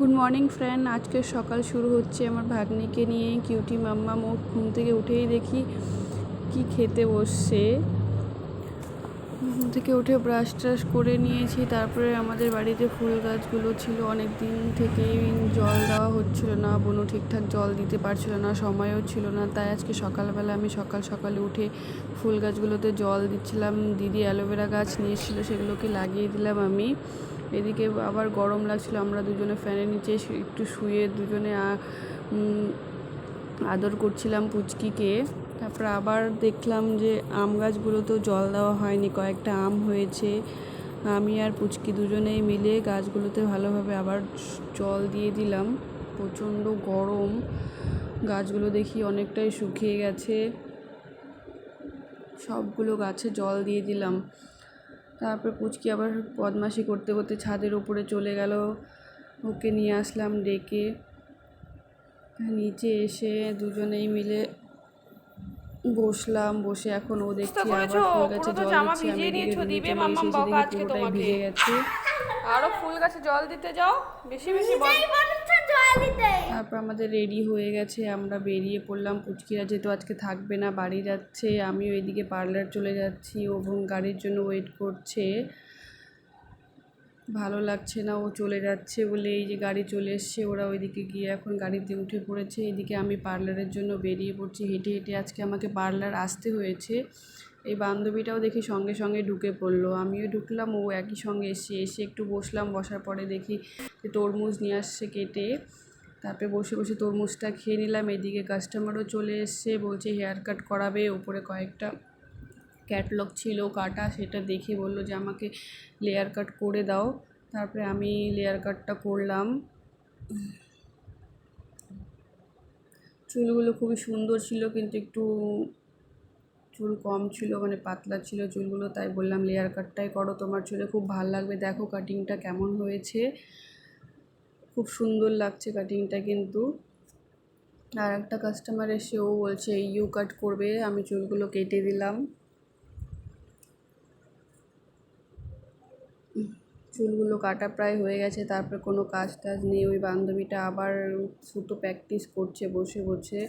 Good morning friend. আজকে সকাল শুরু হচ্ছে আমার ভাগ্নিকে নিয়ে। কিউটি মাম্মা ও ঘুম থেকে উঠেই দেখি কি খেতে বসছে। ঘুম থেকে উঠে ব্রাশ ট্রাশ করে নিয়েছি। তারপরে আমাদের বাড়িতে ফুল গাছগুলো ছিল, অনেক দিন থেকেই জল দেওয়া হচ্ছিল না, বোনও ঠিকঠাক জল দিতে পারছিল না, সময়ও ছিল না। তাই আজকে সকালবেলা আমি সকালে উঠে ফুল গাছগুলোতে জল দিচ্ছিলাম। দিদি অ্যালোভেরা গাছ নিয়ে এসেছিলো, সেগুলোকে লাগিয়ে দিলাম আমি। এদিকে আবার গরম লাগছিল, আমরা দুজনে ফ্যানের নিচে একটু শুয়ে দুজনে আদর করছিলাম পুচকিকে। তারপর আবার দেখলাম যে আম গাছগুলোতেও জল দেওয়া হয়নি, কয়েকটা আম হয়েছে। আমি আর পুচকি দুজনেই মিলে গাছগুলোতে ভালোভাবে আবার জল দিয়ে দিলাম। প্রচণ্ড গরম, গাছগুলো দেখি অনেকটাই শুকিয়ে গেছে। সবগুলো গাছে জল দিয়ে দিলাম। তারপর পুচকি আবার বদমাশি করতে করতে ছাদের উপরে চলে গেল, ওকে নিয়ে আসলাম ডেকে। নিচে এসে দুজনেই মিলে বসলাম, বসে এখন ও দেখছি আবার ফুল গাছে জল দিচ্ছে। আমি এদিকে রুমে চলে এসেছি, দেখি পুরোটাই ভিজে গেছে। আরো ফুল গাছে জল দিতে যাও, বেশি বেশি তারপর আমাদের রেডি হয়ে গেছে, আমরা বেরিয়ে পড়লাম। পুচকিরা যেহেতু আজকে থাকবে না, বাড়ি যাচ্ছে, আমিও এদিকে পার্লার চলে যাচ্ছি এবং গাড়ির জন্য ওয়েট করছে। ভালো লাগছে না, ও চলে যাচ্ছে বলে। এই যে গাড়ি চলে এসছে, ওরা ওইদিকে গিয়ে এখন গাড়িতে উঠে পড়েছে। এদিকে আমি পার্লারের জন্য বেরিয়ে পড়ছি। হেঁটে হেঁটে আজকে আমাকে পার্লার আসতে হয়েছে। এই বান্ধবীটাও দেখি সঙ্গে সঙ্গে ঢুকে পড়লো, আমিও ঢুকলাম, ও একই সঙ্গে এসে একটু বসলাম। বসার পরে দেখি যে তরমুজ নিয়ে আসছে কেটে। তারপরে বসে বসে তরমুজটা খেয়ে নিলাম। এদিকে কাস্টমারও চলে এসছে, বলছে হেয়ার কাট করাবে। উপরে কয়েকটা ক্যাটলগ ছিল কাটা, সেটা দেখে বললো যে আমাকে লেয়ার কাট করে দাও। তারপরে আমি লেয়ার কাটটা করলাম। চুলগুলো খুবই সুন্দর ছিল, কিন্তু একটু চুল কম ছিল, মানে পাতলা ছিল চুলগুলো। তাই বললাম লেয়ার কাটটাই করো, তোমার চুলে খুব ভালো লাগবে। দেখো কাটিংটা কেমন হয়েছে, খুব সুন্দর লাগছে কাটিংটা কিন্তু। আর একটা কাস্টমার এসে ও বলছে ইউ কাট করবে, আমি চুলগুলো কেটে দিলাম। চুলগুলো কাটা প্রায় হয়ে গেছে। তারপর কোনো কাজ টাজ নেই, ওই বান্ধবীটা আবার সুতো প্র্যাকটিস করছে বসে বসে।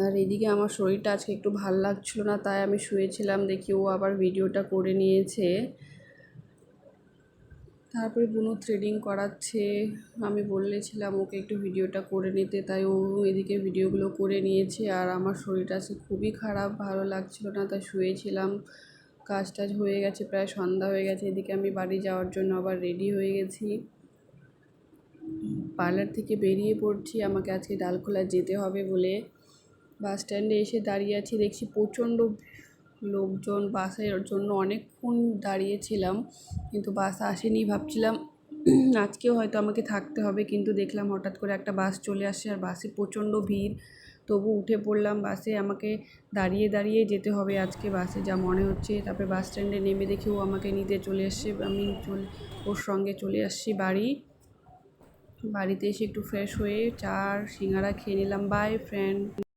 আর এদিকে আমার শরীরটা আজকে একটু ভাল লাগছিল না, তাই আমি শুয়েছিলাম। দেখি ও আবার ভিডিওটা করে নিয়েছে। তারপরে বুনু থ্রেডিং করাচ্ছে, আমি বলেছিলাম ওকে একটু ভিডিওটা করে নিতে, তাই ও এদিকে ভিডিওগুলো করে নিয়েছে। আর আমার শরীরটা আজকে খুবই খারাপ, ভালো লাগছিল না, তাই শুয়েছিলাম। কাজ টাজ হয়ে গেছে, প্রায় সন্ধ্যা হয়ে গেছে। এদিকে আমি বাড়ি যাওয়ার জন্য আবার রেডি হয়ে গেছি, পার্লার থেকে বেরিয়ে পড়ছি। আমাকে আজকে ডালখোলা যেতে হবে বলে বাস স্ট্যান্ডে এসে দাঁড়িয়ে আছি। দেখছি প্রচণ্ড লোকজন, বাসের জন্য অনেকক্ষণ দাঁড়িয়েছিলাম, কিন্তু বাস আসেনি। ভাবছিলাম আজকেও হয়তো আমাকে থাকতে হবে, কিন্তু দেখলাম হঠাৎ করে একটা বাস চলে আসছে, আর বাসে প্রচণ্ড ভিড়। তবু উঠে পড়লাম বাসে। আমাকে দাঁড়িয়ে দাঁড়িয়ে যেতে হবে আজকে বাসে, যা মনে হচ্ছে। তারপরে বাস স্ট্যান্ডে নেমে দেখি ও আমাকে নিতে চলে এসছে, আমি ওর সঙ্গে চলে আসছি বাড়ি। বাড়িতে এসে একটু ফ্রেশ হয়ে চা আর সিঙ্গারা খেয়ে নিলাম। By friend.